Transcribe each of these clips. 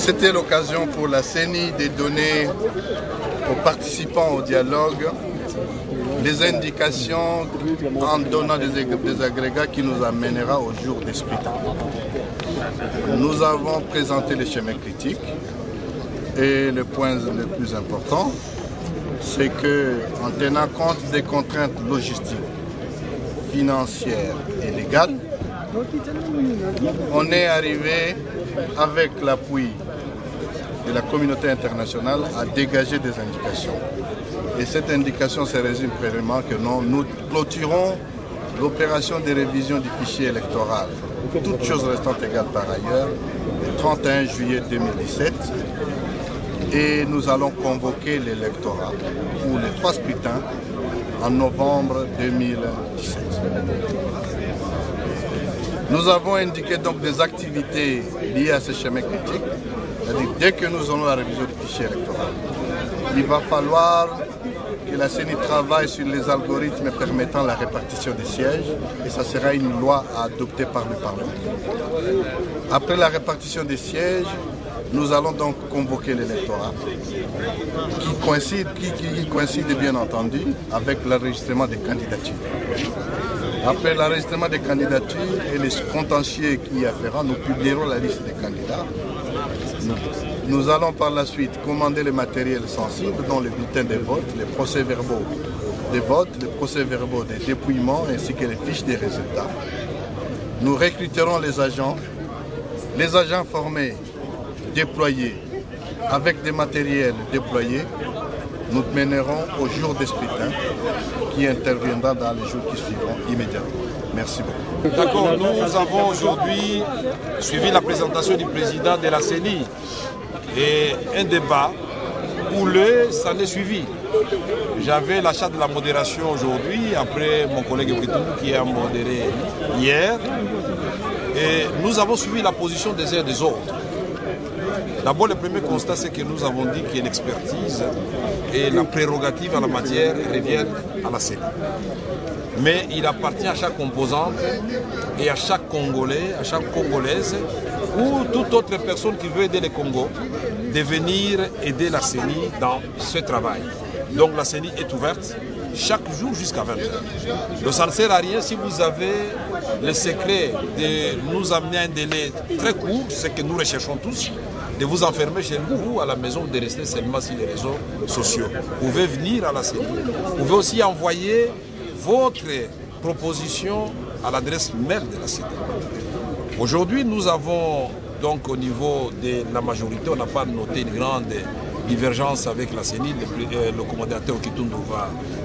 C'était l'occasion pour la CENI de donner aux participants au dialogue des indications en donnant des agrégats qui nous amènera au jour des scrutins. Nous avons présenté les schémas critiques et le point le plus important, c'est qu'en tenant compte des contraintes logistiques, financières et légales, on est arrivé avec l'appui de la communauté internationale à dégager des indications. Et cette indication se résume vraiment que nous clôturons l'opération de révision du fichier électoral, toutes choses restant égales par ailleurs, le 31 juillet 2017. Et nous allons convoquer l'électorat pour les 3 scrutins en novembre 2017. Nous avons indiqué donc des activités liées à ce schéma critique. C'est-à-dire dès que nous aurons la révision du fichier électoral, il va falloir que la CENI travaille sur les algorithmes permettant la répartition des sièges et ça sera une loi à adopter par le Parlement. Après la répartition des sièges, nous allons donc convoquer l'électorat qui coïncide bien entendu avec l'enregistrement des candidatures. Après l'enregistrement des candidatures et les contentieux qui y afférent, nous publierons la liste des candidats. Nous allons par la suite commander les matériels sensibles, dont les bulletins de vote, les procès-verbaux des votes, les procès-verbaux des dépouillements ainsi que les fiches des résultats. Nous recruterons les agents formés, déployés, avec des matériels déployés. Nous mènerons au jour des scrutins qui interviendra dans les jours qui suivront immédiatement. Merci beaucoup. D'accord, nous avons aujourd'hui suivi la présentation du président de la CENI et un débat houleux s'en est suivi. J'avais l'achat de la modération aujourd'hui, après mon collègue Britou qui a modéré hier. Et nous avons suivi la position des uns et des autres. D'abord, le premier constat, c'est que nous avons dit que l'expertise et la prérogative en la matière reviennent à la CENI. Mais il appartient à chaque composante et à chaque Congolais, à chaque Congolaise ou toute autre personne qui veut aider le Congo de venir aider la CENI dans ce travail. Donc la CENI est ouverte chaque jour jusqu'à 20h. Donc ça ne sert à rien si vous avez le secret de nous amener à un délai très court, ce que nous recherchons tous, de vous enfermer chez vous à la maison, de rester seulement sur les réseaux sociaux. Vous pouvez venir à la CENI. Vous pouvez aussi envoyer votre proposition à l'adresse mail de la CENI. Aujourd'hui, nous avons donc au niveau de la majorité, on n'a pas noté une grande divergence avec la CENI, le commandateur Kitundu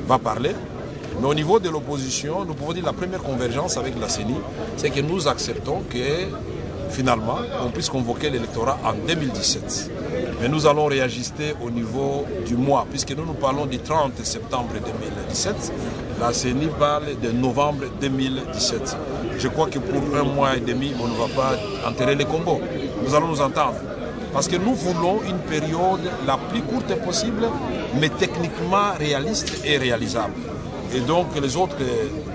va parler. Mais au niveau de l'opposition, nous pouvons dire que la première convergence avec la CENI, c'est que nous acceptons que finalement, on puisse convoquer l'électorat en 2017. Mais nous allons réajuster au niveau du mois, puisque nous parlons du 30 septembre 2017. La CENI parle de novembre 2017. Je crois que pour 1 mois et demi, on ne va pas enterrer les combos. Nous allons nous entendre. Parce que nous voulons une période la plus courte possible, mais techniquement réaliste et réalisable. Et donc les autres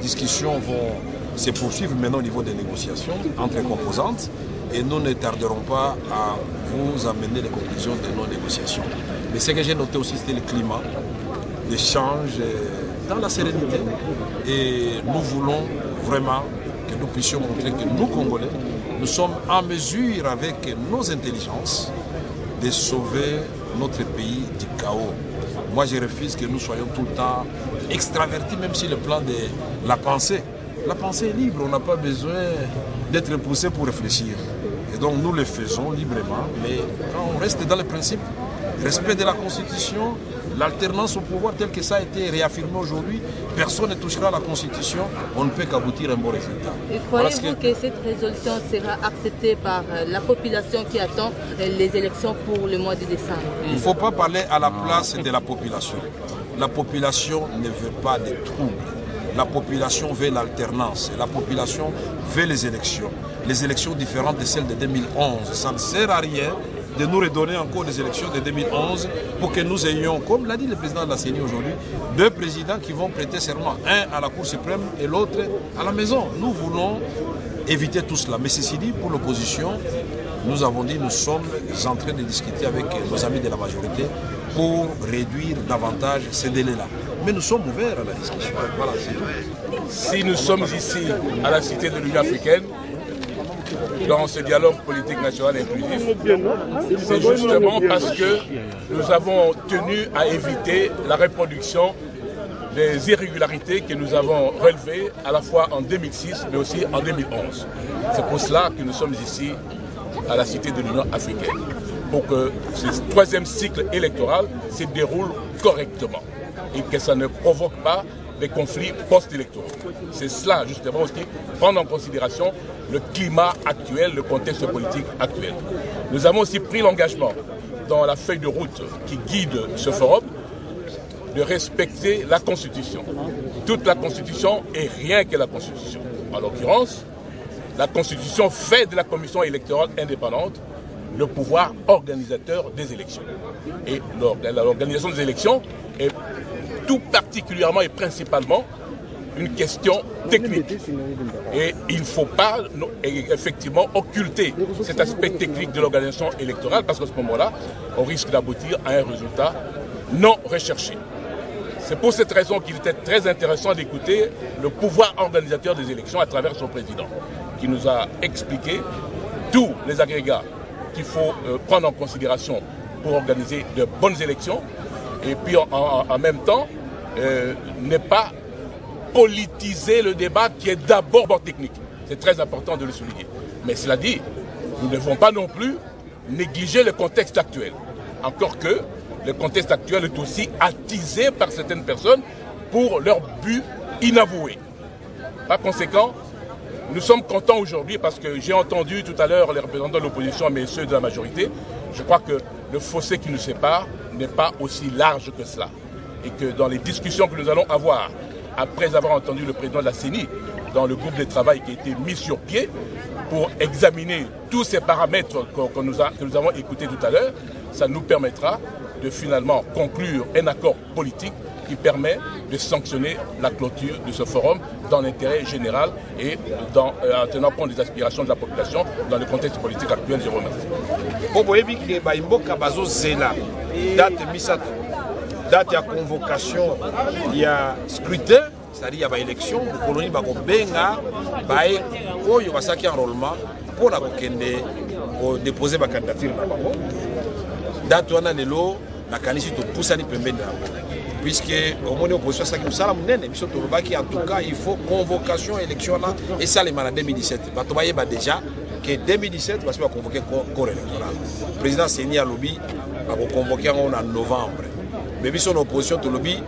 discussions vont se poursuivre maintenant au niveau des négociations entre les composantes. Et nous ne tarderons pas à vous amener les conclusions de nos négociations. Mais ce que j'ai noté aussi, c'était le climat, l'échange dans la sérénité. Et nous voulons vraiment que nous puissions montrer que nous, Congolais, nous sommes en mesure, avec nos intelligences, de sauver notre pays du chaos. Moi, je refuse que nous soyons tout le temps extravertis, même sur le plan de la pensée. La pensée est libre, on n'a pas besoin d'être poussé pour réfléchir. Et donc nous le faisons librement, mais quand on reste dans le principe, respect de la Constitution, l'alternance au pouvoir tel que ça a été réaffirmé aujourd'hui, personne ne touchera la Constitution, on ne peut qu'aboutir à un bon résultat. Et croyez-vous que cette résolution sera acceptée par la population qui attend les élections pour le mois de décembre? Il ne faut pas parler à la place de la population. La population ne veut pas de troubles. La population veut l'alternance. La population veut les élections différentes de celles de 2011. Ça ne sert à rien de nous redonner encore des élections de 2011 pour que nous ayons, comme l'a dit le président de la CENI aujourd'hui, 2 présidents qui vont prêter serment, un à la Cour suprême et l'autre à la maison. Nous voulons éviter tout cela. Mais ceci dit, pour l'opposition, nous avons dit nous sommes en train de discuter avec nos amis de la majorité pour réduire davantage ces délais-là. Mais nous sommes ouverts à la discussion. Voilà, c'est tout. Si nous sommes ici à la Cité de l'Union africaine, dans ce dialogue politique national inclusif, c'est justement parce que nous avons tenu à éviter la reproduction des irrégularités que nous avons relevées à la fois en 2006 mais aussi en 2011. C'est pour cela que nous sommes ici à la Cité de l'Union africaine, pour que ce troisième cycle électoral se déroule correctement et que ça ne provoque pas des conflits post-électoraux. C'est cela justement aussi, prendre en considération le climat actuel, le contexte politique actuel. Nous avons aussi pris l'engagement dans la feuille de route qui guide ce forum de respecter la Constitution. Toute la Constitution et rien que la Constitution. En l'occurrence, la Constitution fait de la Commission électorale indépendante le pouvoir organisateur des élections. Et l'organisation des élections est tout particulièrement et principalement une question technique. Et il ne faut pas effectivement occulter cet aspect technique de l'organisation électorale parce qu'à ce moment-là, on risque d'aboutir à un résultat non recherché. C'est pour cette raison qu'il était très intéressant d'écouter le pouvoir organisateur des élections à travers son président, qui nous a expliqué tous les agrégats qu'il faut prendre en considération pour organiser de bonnes élections et puis en même temps ne pas politiser le débat qui est d'abord technique. C'est très important de le souligner. Mais cela dit, nous ne devons pas non plus négliger le contexte actuel. Encore que le contexte actuel est aussi attisé par certaines personnes pour leur but inavoué. Par conséquent, nous sommes contents aujourd'hui parce que j'ai entendu tout à l'heure les représentants de l'opposition mais ceux de la majorité. Je crois que le fossé qui nous sépare n'est pas aussi large que cela. Et que dans les discussions que nous allons avoir, après avoir entendu le président de la CENI, dans le groupe de travail qui a été mis sur pied pour examiner tous ces paramètres que nous avons écoutés tout à l'heure, ça nous permettra de finalement conclure un accord politique qui permet de sanctionner la clôture de ce forum dans l'intérêt général et en tenant compte des aspirations de la population dans le contexte politique actuel. Je vous remercie. Date à convocation, il y a scrutin, c'est-à-dire il y a élection, la colonie va benga, il y a enrôlement pour déposer ma candidature. Date on a l'élo, la candidature pousse à l'ipembe puisque au moins l'opposition ça qui nous sala munene, en tout cas il faut convocation élection là et ça les en 2017. Batobaye déjà que 2017 parce qu'on va convoquer corps électoral. Le président Seni Alobi va convoquer en novembre. Mais son opposition de lobby,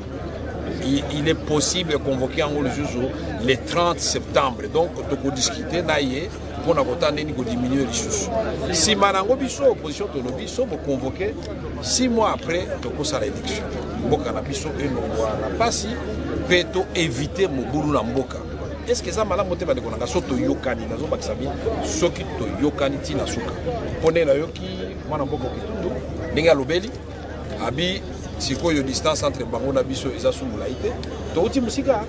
il est possible de convoquer en le 30 septembre. Donc, on peut discuter pour diminuer les choses. Si Marango Bisso, opposition de lobby, sont convoqués 6 mois après l'élection. Mboka na biso et non pas si peut éviter Mobulu na Mboka. Est-ce que ça m'a monté par des connaissances soto yokani nazo bakisami soki to yokani tina suka. Pone na yoki mwana Mboka kitundu ninga lobeli abi sikoyo distance entre bango na biso eza sumulaite to uti musika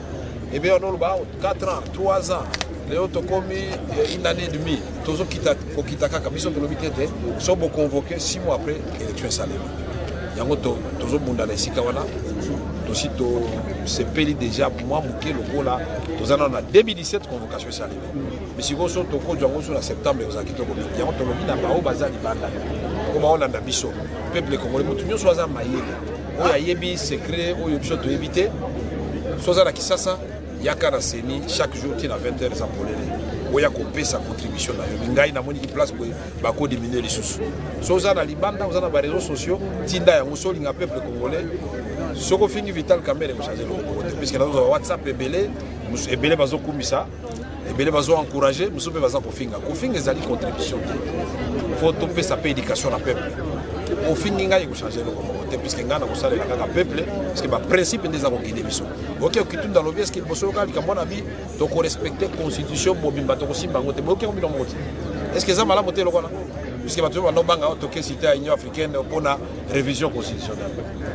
et bien on ba 4 ans 3 ans léo to komi une année et demie tozo kita ko kitaka biso to lobitete so bo convoqué 6 mois après élection salée yango tozo bunda na sika wana to sito se peli déjà moi muke lokola tozana na 2017 convocation salée mais si vous so to ko jango sur septembre aux akito ko yango to lobi na bao bazali banda ko ba olanda biso peuple congolais mutu nyo soza mayele oya yebi secret oyo biso to éviter soza la kisasa yaka na Seni chaque jour tina 20h za polele oya ko pesa contribution na yo ngai na moni ki place ko ba ko diminuer les sous soza na libanda oza na ba réseaux sociaux tinda ya musolinga peuple congolais soko fini vital camera ko changer le puisque na WhatsApp ebele ebele bazo kumisa ebele bazo encourager musope baza ko finga ezali contribution faut to pesa pa éducation na peuple au fin il faut changer le communauté puisque ngana ko sala la peuple parce que ba principe des avons guidé biso OK OK tout dans le est-ce qu'il faut soka ka mon avis to ko respecter constitution mobimba to ko simba ngote OK on est-ce que ça mala moté lokona puisque bato bando banga toke cité à Union africaine pour la révision constitutionnelle.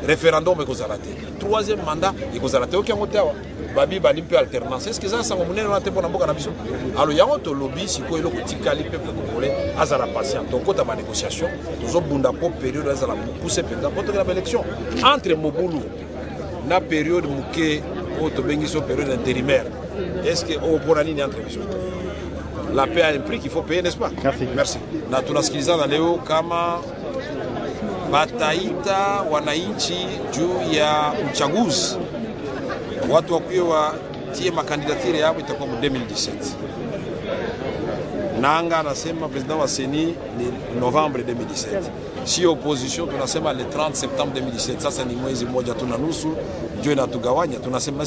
Référendum ekozala te. Troisième mandat ekozala te okiango tawa. Babi bali mpe alternance. Est-ce que ça sango munene na te pona mboka na biso? Alors yango to lobby siko eloko tikali peuple congolais azala patient. Donc kota ba négociation, tozo bunda po période azala pousser pendant pour la élection entre Mobutu na période muke o to bengi so période intérimaire. Est-ce que au pour nini entre biso? La paix a un prix qu'il faut payer, n'est-ce pas? Merci. Merci. Na tunasikiliza na leo kama bataita wananchi juu ya uchaguzi. Watu wakiwa tie makandidatire yao itakuwa 2017. Nanga anasema president wa CENI ni Novembre 2017. Si opposition tunasema le 30 septembre 2017. Sasa ni mwezi mmoja tu na nusu ndio inatugawanya. Tunasema